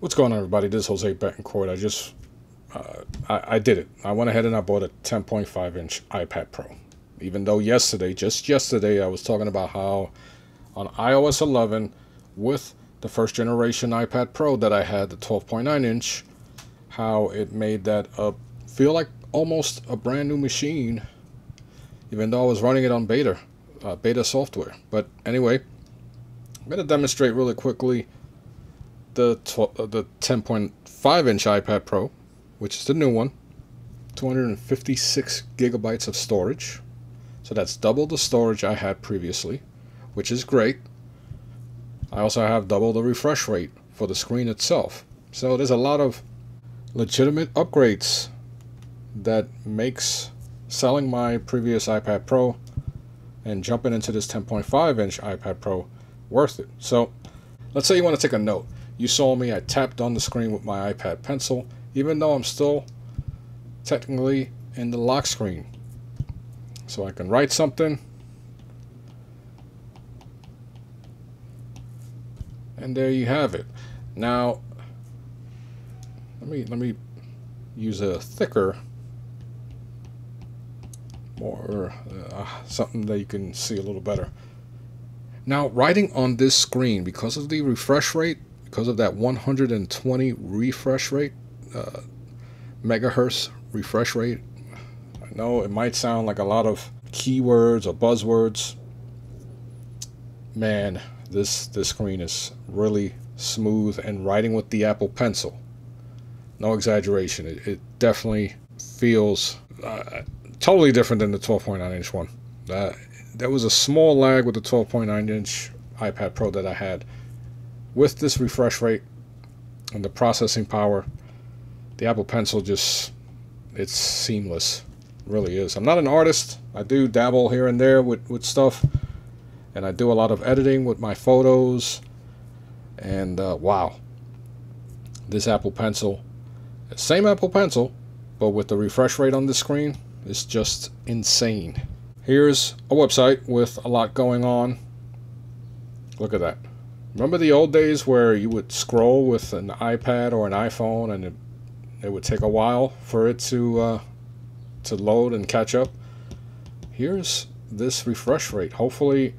What's going on, everybody? This is Jose Betancourt. I did it. I went ahead and I bought a 10.5-inch iPad Pro. Even though just yesterday, I was talking about how on iOS 11 with the first generation iPad Pro that I had, the 12.9-inch, how it made that feel like almost a brand new machine, even though I was running it on beta software. But anyway, I'm going to demonstrate really quickly the 10.5-inch iPad Pro, which is the new one, 256 gigabytes of storage. So that's double the storage I had previously, which is great. I also have double the refresh rate for the screen itself. So there's a lot of legitimate upgrades that makes selling my previous iPad Pro and jumping into this 10.5-inch iPad Pro worth it. So let's say you want to take a note. You saw me, I tapped on the screen with my iPad pencil, even though I'm still technically in the lock screen. So I can write something. And there you have it. Now, let me use a thicker, more something that you can see a little better. Now, writing on this screen, because of the refresh rate, because of that 120 refresh rate, megahertz refresh rate, I know it might sound like a lot of keywords or buzzwords. Man, this screen is really smooth, and writing with the Apple Pencil, no exaggeration, it definitely feels totally different than the 12.9-inch one. There was a small lag with the 12.9-inch iPad Pro that I had. With this refresh rate and the processing power, the Apple Pencil it's seamless. It really is. I'm not an artist. I do dabble here and there with stuff, and I do a lot of editing with my photos. And wow, this Apple Pencil, same Apple Pencil, but with the refresh rate on the screen, it's just insane. Here's a website with a lot going on. Look at that. Remember the old days where you would scroll with an iPad or an iPhone and it would take a while for it to load and catch up? Here's this refresh rate. Hopefully,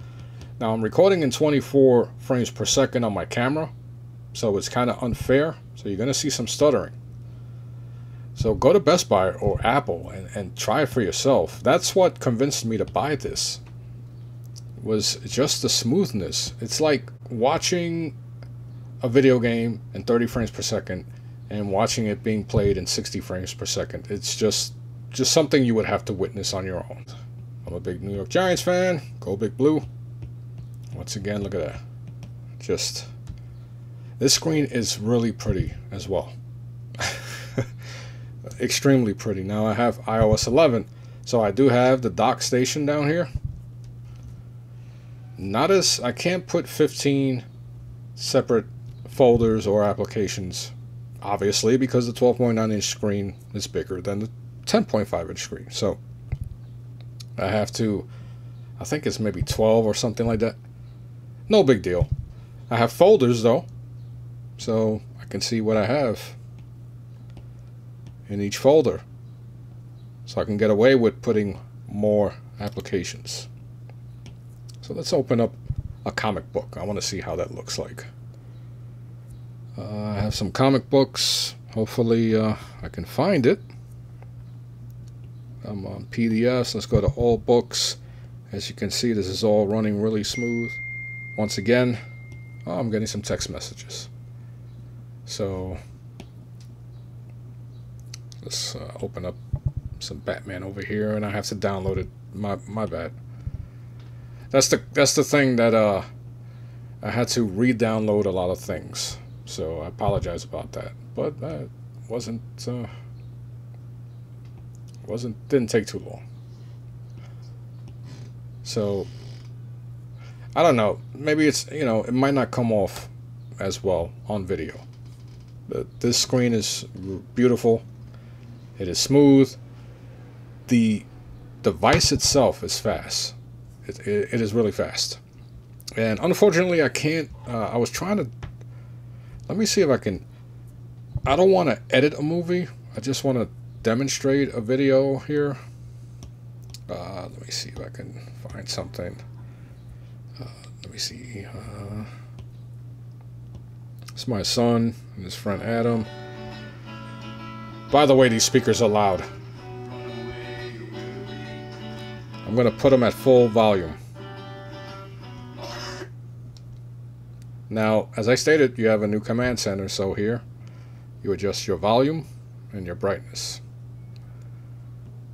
now I'm recording in 24 frames per second on my camera, so it's kind of unfair. So you're going to see some stuttering. So go to Best Buy or Apple and try it for yourself. That's what convinced me to buy this, was just the smoothness. It's like watching a video game in 30 frames per second and watching it being played in 60 frames per second. It's just something you would have to witness on your own. I'm a big New York Giants fan. Go Big Blue. Once again, look at that. This screen is really pretty as well. Extremely pretty. Now I have iOS 11, so I do have the dock station down here. I can't put 15 separate folders or applications, obviously, because the 12.9-inch screen is bigger than the 10.5-inch screen. So I have to, I think it's maybe 12 or something like that. No big deal. I have folders though, so I can see what I have in each folder, so I can get away with putting more applications. So let's open up a comic book. I want to see how that looks like. I have some comic books. Hopefully I can find it. I'm on PDFs. Let's go to all books. As you can see, this is all running really smooth. Once again, I'm getting some text messages. So let's open up some Batman over here, and I have to download it. My bad. That's the thing that I had to re-download a lot of things, so I apologize about that. But that didn't take too long. So I don't know. Maybe it's, it might not come off as well on video. But this screen is beautiful. It is smooth. The device itself is fast. It is really fast. And unfortunately, I can't. I was trying to. Let me see if I can I don't want to edit a movie. I just want to demonstrate a video here. Let me see if I can find something. Let me see. It's my son and his friend Adam. By the way, these speakers are loud. I'm going to put them at full volume. Now, as I stated, you have a new command center, so here you adjust your volume and your brightness.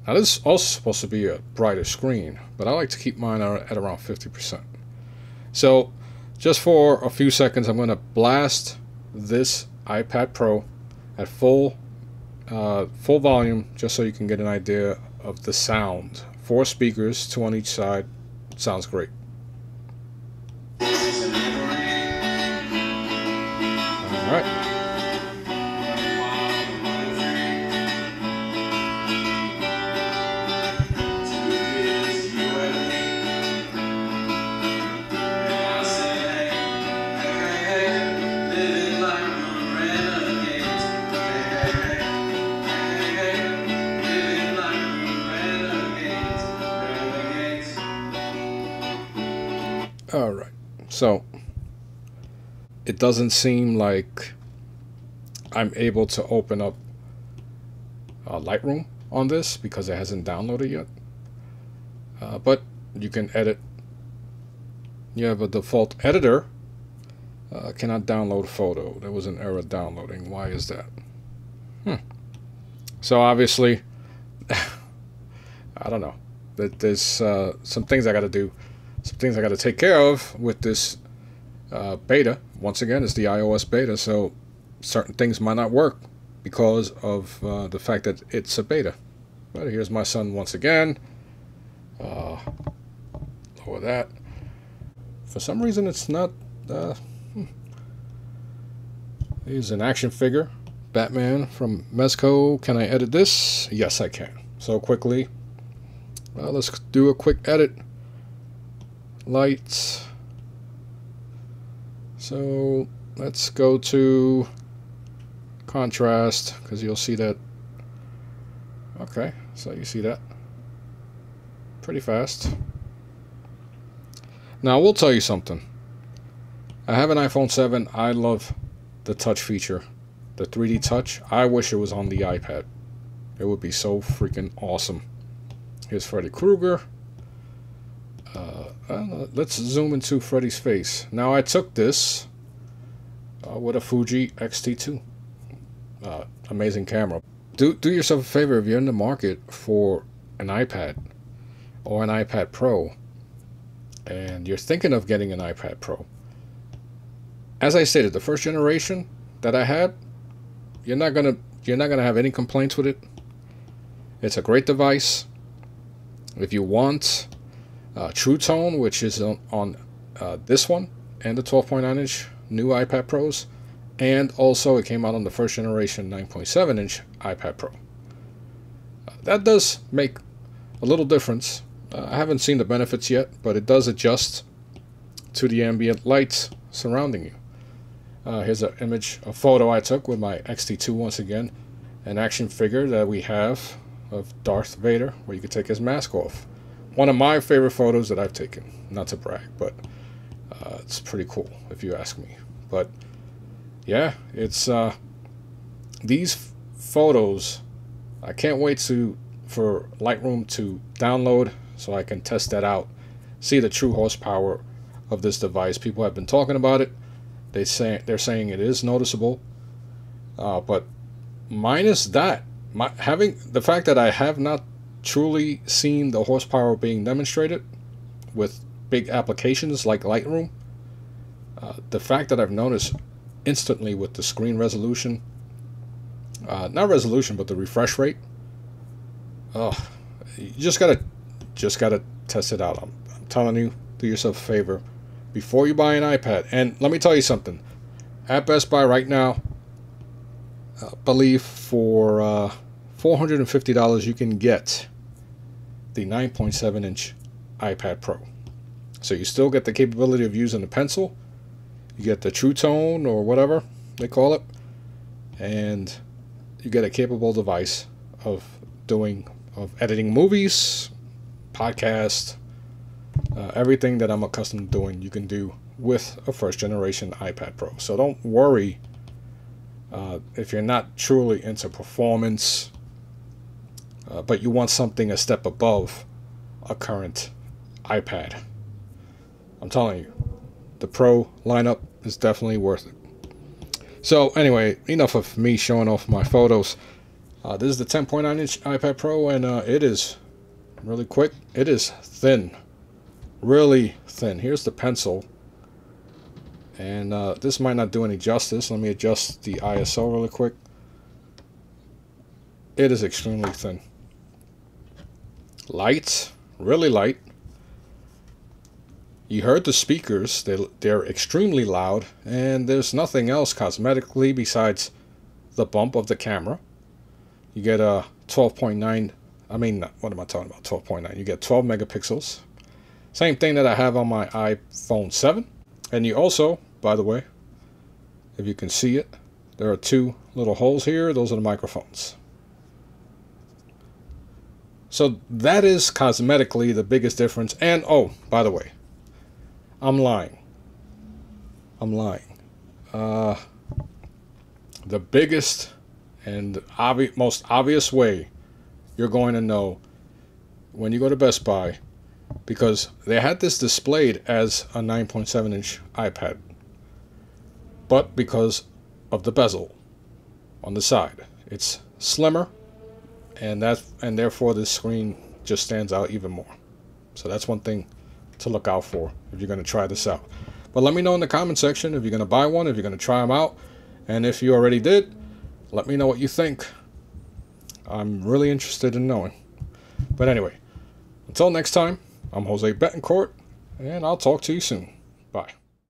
Now, this is also supposed to be a brighter screen, but I like to keep mine at around 50%. So, just for a few seconds, I'm going to blast this iPad Pro at full volume, just so you can get an idea of the sound. 4 speakers, 2 on each side. Sounds great. All right. Alright, so it doesn't seem like I'm able to open up Lightroom on this because it hasn't downloaded yet. But you can edit. You have a default editor. Cannot download photo. There was an error downloading. Why is that? So obviously, I don't know. There's some things I got to do. Some things I got to take care of with this beta. Once again, it's the iOS beta, so certain things might not work because of the fact that it's a beta. But here's my son once again. Lower that. For some reason, it's not. Here's an action figure, Batman from Mezco. Can I edit this? Yes, I can. So quickly, let's do a quick edit. Lights. So let's go to contrast, because you'll see that. Okay, so you see that pretty fast. Now I will tell you something. I have an iPhone 7. I love the touch feature, the 3D touch. I wish it was on the iPad. It would be so freaking awesome. Here's Freddy Krueger. Let's zoom into Freddy's face. Now I took this with a Fuji X-T2. Amazing camera. Do yourself a favor, if you're in the market for an iPad or an iPad Pro, and you're thinking of getting an iPad Pro. As I stated, the first generation that I had, you're not gonna have any complaints with it. It's a great device. If you want True Tone, which is on this one and the 12.9-inch new iPad Pros, and also it came out on the first generation 9.7-inch iPad Pro. That does make a little difference. I haven't seen the benefits yet, but it does adjust to the ambient lights surrounding you. Here's an image, a photo I took with my X-T2 once again, an action figure that we have of Darth Vader, where you can take his mask off. One of my favorite photos that I've taken. Not to brag, but it's pretty cool if you ask me. But yeah, it's these photos. I can't wait for Lightroom to download so I can test that out, see the true horsepower of this device. People have been talking about it. They're saying it is noticeable, but minus that, having the fact that I have not truly seen the horsepower being demonstrated with big applications like Lightroom, the fact that I've noticed instantly with the screen resolution, not resolution, but the refresh rate. You just gotta test it out. I'm telling you, do yourself a favor before you buy an iPad. And let me tell you something. At Best Buy right now, I believe for $450 you can get the 9.7-inch iPad Pro. So you still get the capability of using the pencil. You get the True Tone or whatever they call it. and you get a capable device of editing movies, podcasts, everything that I'm accustomed to doing. You can do with a first generation iPad Pro. So don't worry if you're not truly into performance, but you want something a step above a current iPad. I'm telling you, the Pro lineup is definitely worth it. So anyway, enough of me showing off my photos. This is the 10.9-inch iPad Pro, and it is really quick. It is thin, really thin. Here's the pencil, and this might not do any justice. Let me adjust the ISO really quick. It is extremely thin. Light, really light. You heard the speakers, they're extremely loud, and there's nothing else cosmetically besides the bump of the camera. You get a 12.9, what am I talking about, 12.9? You get 12 megapixels. Same thing that I have on my iPhone 7. And you also, by the way, if you can see it, there are two little holes here. Those are the microphones. So that is cosmetically the biggest difference. And, oh, by the way, I'm lying. The biggest and most obvious way you're going to know when you go to Best Buy, because they had this displayed as a 9.7-inch iPad, but because of the bezel on the side, it's slimmer, and therefore this screen just stands out even more. So that's one thing to look out for if you're going to try this out. But let me know in the comment section if you're going to buy one, if you're going to try them out, and if you already did, let me know what you think. I'm really interested in knowing. But anyway, until next time, I'm Jose Betancourt, and I'll talk to you soon. Bye.